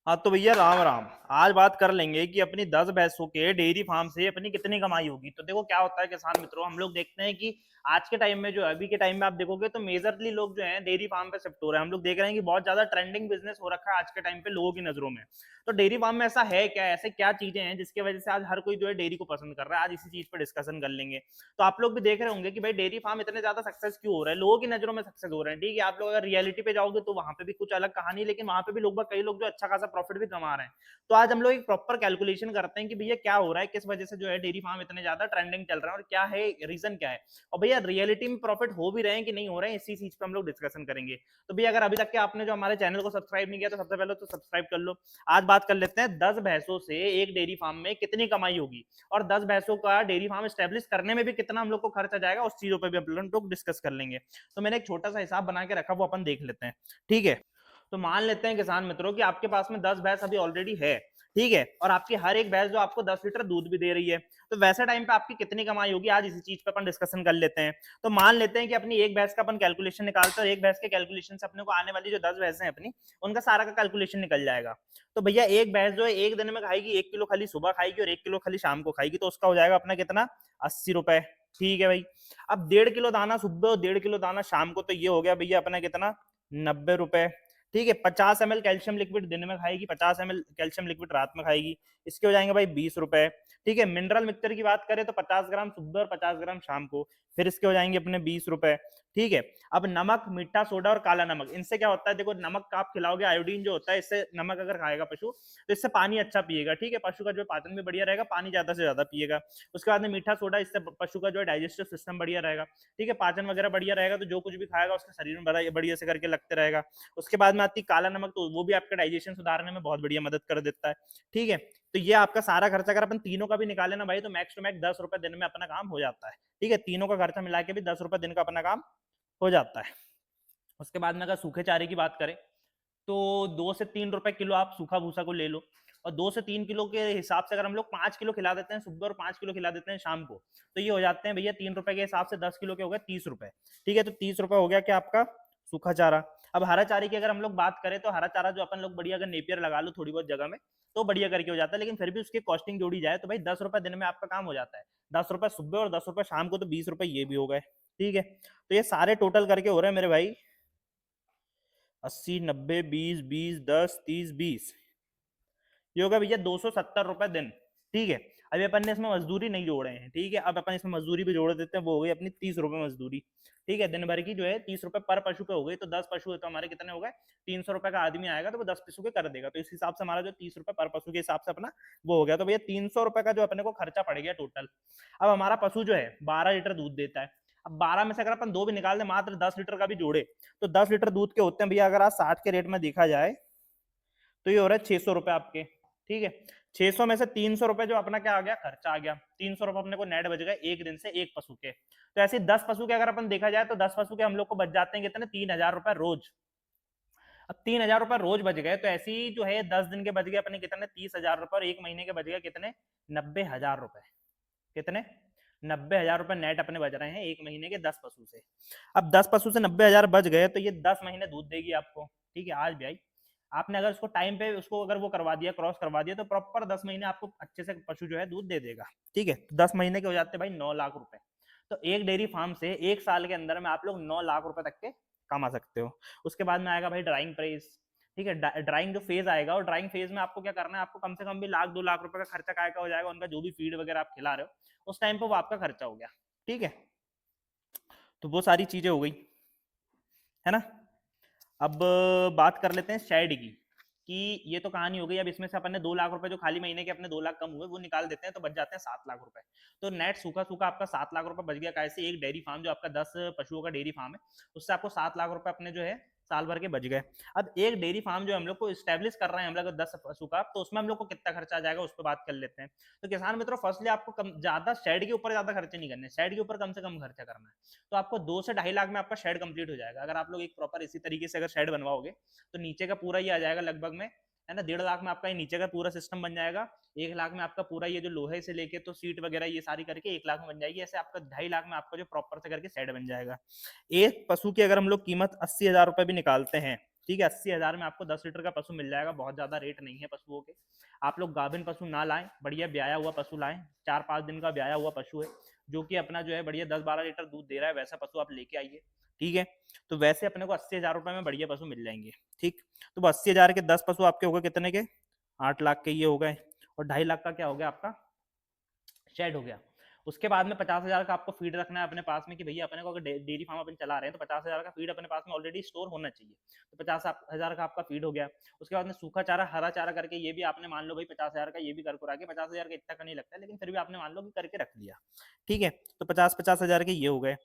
हाँ तो भैया राम राम। आज बात कर लेंगे कि अपनी 10 भैंसों के डेयरी फार्म से अपनी कितनी कमाई होगी। तो देखो क्या होता है किसान मित्रों, हम लोग देखते हैं कि आज के टाइम में जो है, अभी के टाइम में आप देखोगे तो मेजरली लोग जो हैं डेयरी फार्म पे शिफ्ट हो रहे हैं। हम लोग देख रहे हैं कि बहुत ज्यादा ट्रेंडिंग बिजनेस हो रखा है आज के टाइम पे लोगों की नजरों में। तो डेयरी फार्म में ऐसा है क्या, ऐसे क्या चीजें हैं जिसकी वजह से आज हर कोई जो है डेयरी को पसंद कर रहा है। आज इसी चीज पर डिस्कशन कर लेंगे। तो आप लोग भी देख रहे होंगे कि भाई डेयरी फार्म इतने ज्यादा सक्सेस क्यों हो रहे हैं, लोगों की नजरों में सक्सेस हो रहे हैं। ठीक है, आप लोग अगर रियलिटी पे जाओगे तो वहां पे भी कुछ अलग कहानी, लेकिन वहां पे भी लोग कई लोग जो अच्छा खासा प्रॉफिट भी कमा रहे हैं। तो आज हम लोग एक प्रॉपर कैलकुलेशन करते हैं कि भैया क्या हो रहा है, किस वजह से जो है डेयरी फार्म इतने ज्यादा ट्रेंडिंग चल रहा है और क्या है रीजन क्या है, और भैया रियलिटी में प्रॉफिट हो भी रहे हैं कि नहीं हो रहे हैं, इसी चीज पे हम लोग डिस्कशन करेंगे। तो भैया अगर अभी तक के आपने जो हमारे चैनल को सब्सक्राइब नहीं किया तो सबसे पहले तो सब्सक्राइब कर लो। आज बात कर लेते हैं 10 भैंसों से एक डेयरी फार्म में कितनी कमाई होगी, और 10 भैंसों का डेयरी फार्म स्टेब्लिश करने में भी कितना हम लोग को खर्च आ जाएगा, उस चीजों पर भी हम लोग डिस्कस कर लेंगे। तो मैंने एक छोटा सा हिसाब बना के रखा, वो अपन देख लेते हैं। ठीक है, तो मान लेते हैं किसान मित्रों कि आपके पास में 10 भैंस अभी ऑलरेडी है। ठीक है, और आपकी हर एक भैंस जो आपको 10 लीटर दूध भी दे रही है। तो वैसे टाइम पे आपकी कितनी कमाई होगी, आज इसी चीज पे अपन डिस्कशन कर लेते हैं। तो मान लेते हैं कि अपनी एक भैंस का अपन कैलकुलेशन निकालते हैं, और एक भैंस के कैलकुलेशन से अपने को आने वाली जो 10 भैंसें हैं अपनी, उनका सारा का कैलकुलेशन निकल जाएगा। तो भैया एक भैंस जो है एक दिन में खाएगी 1 किलो खली सुबह खाएगी और 1 किलो खली शाम को खाएगी, तो उसका हो जाएगा अपना कितना, 80 रुपए। ठीक है भाई। अब 1.5 किलो दाना सुबह और 1.5 किलो दाना शाम को, तो ये हो गया भैया अपना कितना, 90 रुपए। ठीक है, 50 ml कैल्शियम लिक्विड दिन में खाएगी, 50 ml कैल्शियम लिक्विड रात में खाएगी, इसके हो जाएंगे भाई 20 रुपए। ठीक है, मिनरल मिक्सचर की बात करें तो 50 ग्राम सुबह और 50 ग्राम शाम को, फिर इसके हो जाएंगे अपने 20 रुपए। ठीक है, अब नमक, मीठा सोडा और काला नमक, इनसे क्या होता है, देखो नमक का आप खिलाओगे, आयोडीन जो होता है, इससे नमक अगर खाएगा पशु तो इससे पानी अच्छा पिएगा। ठीक है, पशु का जो पाचन भी बढ़िया रहेगा, पानी ज्यादा से ज्यादा पिएगा। उसके बाद में मीठा सोडा, इससे पशु का जो डाइजेस्टिव सिस्टम बढ़िया रहेगा। ठीक है, पाचन वगैरह बढ़िया रहेगा, तो जो कुछ भी खाएगा उसके शरीर में बढ़िया से करके लगते रहेगा। उसके बाद में आती है काला नमक, तो वो भी आपका डाइजेशन सुधारने में बहुत बढ़िया मदद कर देता है। ठीक है, तो ये आपका सारा खर्चा अगर अपन तीनों का भी निकाले ना भाई, तो मैक्स टू मैक्स 10 रुपए दिन में अपना काम हो जाता है। ठीक है, तीनों का खर्चा मिला के भी 10 रुपए दिन का अपना काम हो जाता है। उसके बाद में अगर सूखे चारे की बात करें तो 2 से 3 रुपए किलो आप सूखा भूसा को ले लो, और 2 से 3 किलो के हिसाब से अगर हम लोग 5 किलो खिला देते हैं सुबह और 5 किलो खिला देते हैं शाम को, तो ये हो जाते हैं भैया 3 रुपए के हिसाब से 10 किलो के हो गए 30 रुपए। ठीक है, तो 30 रुपए हो गया क्या आपका सूखा चारा। अब हरा चारे की अगर हम लोग बात करें तो हरा चारा जो अपन लोग बढ़िया अगर नेपियर लगा लो थोड़ी बहुत जगह में, तो बढ़िया करके हो जाता है, लेकिन फिर भी उसकी कॉस्टिंग जोड़ी जाए तो भाई 10 रुपए दिन में आपका काम हो जाता है। 10 रुपए सुबह और 10 रुपए शाम को, तो 20 रुपए ये भी हो गए। ठीक है, तो ये सारे टोटल करके हो रहे हैं मेरे भाई 80 90 20 20 10 30 20, ये होगा भैया 270 रुपए दिन। ठीक है, अभी अपन ने इसमें मजदूरी नहीं जोड़े हैं। ठीक है, अब अपन इसमें मजदूरी भी जोड़ देते हैं, वो हो गई अपनी 30 रुपए मजदूरी। ठीक है, दिन भर की जो है 30 रुपए पर पशु पे हो गई, तो 10 पशु है तो हमारे कितने हो गए, 300 रुपए का आदमी आएगा तो वो 10 पशु के कर देगा, तो इस हिसाब से हमारा जो 30 रुपए पर पशु के हिसाब से अपना वो हो गया। तो भैया 300 रुपए का जो अपने को खर्चा पड़ गया टोटल। अब हमारा पशु जो है 12 लीटर दूध देता है। अब 12 में से अगर अपन 2 भी निकाल दे, मात्र 10 लीटर का भी जोड़े, तो 10 लीटर दूध के होते हैं भैया, अगर आज 60 के रेट में देखा जाए तो ये हो रहा है 600 रुपए आपके। ठीक है, 600 में से 300 रुपए जो अपना क्या आ गया, खर्चा आ गया। 300 रुपए अपने को नेट बच गए एक दिन से एक पशु के। तो ऐसे 10 पशु के अगर अपन देखा जाए तो 10 पशु के हम लोग को बच जाते हैं कितने, 3000 रुपए रोज। अब 3000 रुपए रोज बच गए, तो ऐसी जो है 10 दिन के बच गए अपने कितने, 30,000 रुपए, और एक महीने के बच गए कितने, 90,000 रुपए। कितने, 90,000 रुपए नेट अपने बच रहे हैं एक महीने के 10 पशु से। अब 10 पशु से 90,000 बच गए, तो ये 10 महीने दूध देगी आपको। ठीक है, आज भी आई आपने अगर उसको टाइम पे उसको अगर वो करवा दिया, क्रॉस करवा दिया, तो प्रॉपर 10 महीने आपको अच्छे से पशु जो है दूध दे देगा। ठीक है, 10 महीने के हो जाते हैं भाई 9 लाख रुपए। तो एक डेयरी फार्म से एक साल के अंदर में आप लोग 9 लाख रुपए तक के कमा सकते हो। उसके बाद में आएगा भाई ड्राइंग प्राइस। ठीक है, ड्राइंग जो फेज आएगा, और ड्राइंग फेज में आपको क्या करना है, आपको कम से कम भी 1 लाख 2 लाख रुपए का खर्चा काय का हो जाएगा, उनका जो भी फीड वगैरह आप खिला रहे हो उस टाइम पे वो आपका खर्चा हो गया। ठीक है, तो वो सारी चीजें हो गई, है ना। अब बात कर लेते हैं शेड की, कि ये तो कहानी हो गई। अब इसमें से अपन ने 2 लाख रुपए जो खाली महीने के अपने 2 लाख कम हुए वो निकाल देते हैं, तो बच जाते हैं 7 लाख रुपए। तो नेट सूखा सूखा आपका 7 लाख रुपए बच गया। कैसे, एक डेयरी फार्म जो आपका 10 पशुओं का डेयरी फार्म है, उससे आपको 7 लाख रुपए अपने जो है साल भर के बच गए। अब एक डेयरी फार्म जो हम लोग को स्टैब्लिश कर रहे हैं हम लोग 10 पशु का, तो उसमें हम लोग को कितना खर्चा आ जाएगा उस पर बात कर लेते हैं। तो किसान मित्रों, फर्स्टली आपको कम ज्यादा शेड के ऊपर ज्यादा खर्चे नहीं करने, शेड के ऊपर कम से कम खर्चा करना है। तो आपको 2 से 2.5 लाख में आपका शेड कंप्लीट हो जाएगा। अगर आप लोग एक प्रॉपर इसी तरीके से अगर शेड बनवाओगे, तो नीचे का पूरा ये आ जाएगा लगभग में, है ना, 1.5 लाख में आपका ये नीचे का पूरा सिस्टम बन जाएगा। 1 लाख में आपका पूरा ये जो लोहे से लेके तो सीट वगैरह ये सारी करके 1 लाख में बन जाएगी। ऐसे आपका 2.5 लाख में आपका जो प्रॉपर से करके शेड बन जाएगा। एक पशु की अगर हम लोग कीमत 80,000 रुपए भी निकालते हैं, ठीक है। 80,000 में आपको 10 लीटर का पशु मिल जाएगा, बहुत ज्यादा रेट नहीं है पशुओं के। आप लोग गाभिन पशु ना लाएं, बढ़िया ब्याया हुआ पशु लाएं। 4-5 दिन का ब्याया हुआ पशु है जो कि अपना जो है बढ़िया 10-12 लीटर दूध दे रहा है, वैसा पशु आप लेके आइए। ठीक है। तो वैसे अपने को 80,000 रुपए में बढ़िया पशु मिल जाएंगे। ठीक। तो 80,000 के 10 पशु आपके हो गए कितने के, 8 लाख के ये हो गए। और 2.5 लाख का क्या हो गया आपका, शेड हो गया। उसके बाद में 50,000 का आपको फीड रखना है अपने पास में कि भैया अपने को अगर डेयरी फार्म अपन चला रहे हैं तो 50,000 का फीड अपने पास में ऑलरेडी स्टोर होना चाहिए। तो 50,000 का आपका फीड हो गया। उसके बाद में सूखा चारा, हरा चारा करके ये भी आपने मान लो भाई 50,000 का ये भी कर के 50,000 का इतना का नहीं लगता है, लेकिन फिर भी आपने मान लो कि करके रख लिया। ठीक है। तो 50,000 के ये हो गए।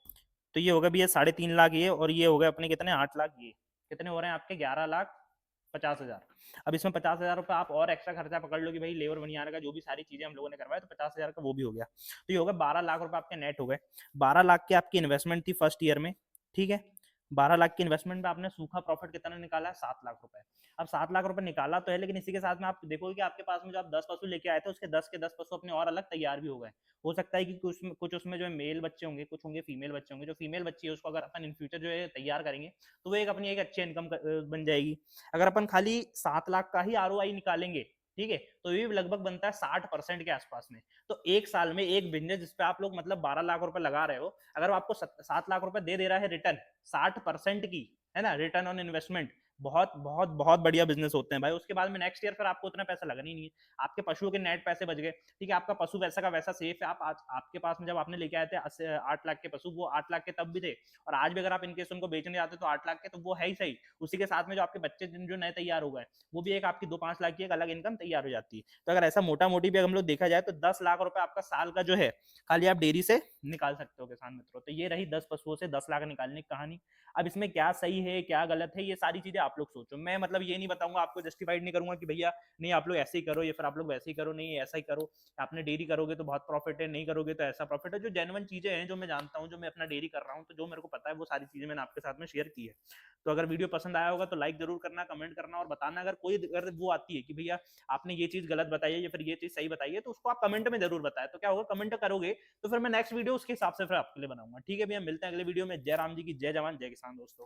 तो ये होगा भैया 3.5 लाख ये, और ये हो गए अपने कितने, 8 लाख ये। कितने हो रहे हैं आपके, 11,50,000। अब इसमें 50,000 रुपये आप और एक्स्ट्रा खर्चा पकड़ लो कि भाई लेबर बनियान का जो भी सारी चीजें हम लोगों ने करवाया, तो 50,000 का वो भी हो गया। तो ये होगा 12 लाख रुपए आपके नेट हो गए। 12 लाख की आपकी इन्वेस्टमेंट थी फर्स्ट ईयर में। ठीक है। 12 लाख की इन्वेस्टमेंट में आपने सूखा प्रॉफिट कितना निकाला है, 7 लाख रुपए। अब 7 लाख रुपए निकाला तो है, लेकिन इसी के साथ में आप देखोगे कि आपके पास में जो आप 10 पशु लेके आए थे उसके 10 के 10 पशु अपने और अलग तैयार भी हो गए। हो सकता है कि कुछ उसमें जो है मेल बच्चे होंगे, कुछ होंगे फीमेल बच्चे होंगे। जो फीमेल बच्ची है उसको अगर अपन इन फ्यूचर जो है तैयार करेंगे तो वो एक अपनी एक अच्छी इनकम बन जाएगी। अगर अपन खाली 7 लाख का ही ROI निकालेंगे, ठीक है, तो ये लगभग बनता है 60% के आसपास में। तो एक साल में एक बिजनेस जिसपे आप लोग मतलब 12 लाख रुपए लगा रहे हो, अगर वो आपको 7 लाख रुपए दे रहा है रिटर्न 60% की, है ना, रिटर्न ऑन इन्वेस्टमेंट, बहुत बहुत बहुत बढ़िया बिजनेस होते हैं भाई। उसके बाद में नेक्स्ट ईयर फिर आपको उतना पैसा लगना ही नहीं है, आपके पशुओं के नेट पैसे बच गए। ठीक है। आपका पशु वैसा का वैसा सेफ है। आप आज आपके पास में जब आपने लेके आए थे 8 लाख के पशु, वो 8 लाख के तब भी थे, और आज भी अगर आप इनकेस उनको बेचने जाते तो 8 लाख के, तो वो है ही सही। उसी के साथ में जो आपके बच्चे जो नए तैयार हो गए, वो भी एक आपकी 2-5 लाख की एक अलग इनकम तैयार हो जाती है। तो अगर ऐसा मोटा मोटी भी हम लोग देखा जाए तो 10 लाख रुपए आपका साल का जो है खाली आप डेयरी से निकाल सकते हो किसान मित्रों। तो ये रही 10 पशुओं से 10 लाख निकालने की कहानी। अब इसमें क्या सही है क्या गलत है, ये सारी चीजें आप लोग सोचो। मैं मतलब ये नहीं बताऊंगा, आपको जस्टिफाइड नहीं करूंगा कि भैया नहीं आप लोग ऐसे ही करो या फिर आप लोग वैसे ही करो, नहीं ऐसा ही करो, आपने डेयरी करोगे तो बहुत प्रॉफिट है, नहीं करोगे तो ऐसा प्रॉफिट है। जो जेन्युइन चीजें हैं, जो मैं जानता हूँ, जो मैं अपना डेयरी कर रहा हूँ, तो जो मेरे को पता है वो सारी चीजें मैंने आपके साथ में शेयर की है। तो अगर वीडियो पसंद आया होगा तो लाइक जरूर करना, कमेंट करना और बताना। अगर वो आती है कि भैया आपने ये चीज गलत बताई है या फिर ये चीज सही बताई है, तो उसको आप कमेंट में जरूर बताएं। तो क्या होगा, कमेंट करोगे तो फिर मैं नेक्स्ट वीडियो उसके हिसाब से फिर आपके लिए बनाऊंगा। ठीक है भैया, मिलते हैं अगले वीडियो में। जय राम जी की जय जवान जय किसान दोस्तों।